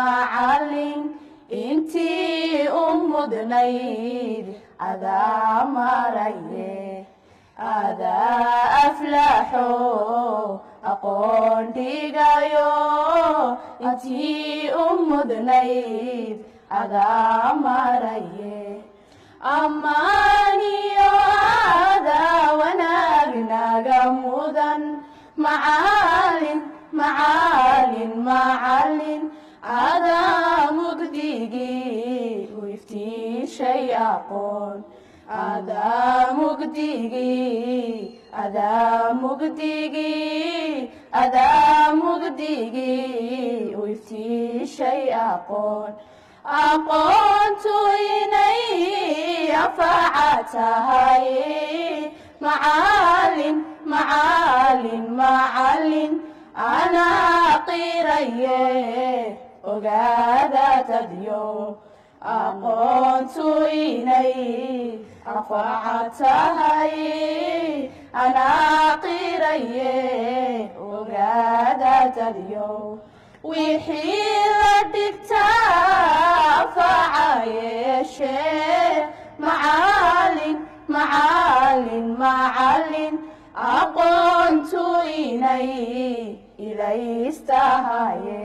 macallin intii u mudnayd adaa maraye adaa aflaxo aqoon dhigayo intii u mudnayd adaa maraye ammaaniyo adaa wanaag naga mudan macallin adaa mugdigii u iftiishay aqoon adaa mugdigii u iftiishay aqoon aqoontu inay anfaca tahay macallin anaa qiraye ogaada dadyo aqoontu inay anfaca tahay anaa qiraye ogaada dadyo wixii la dhigtaa anfaca yeeshee macallin aqoontu inay ilaystahaye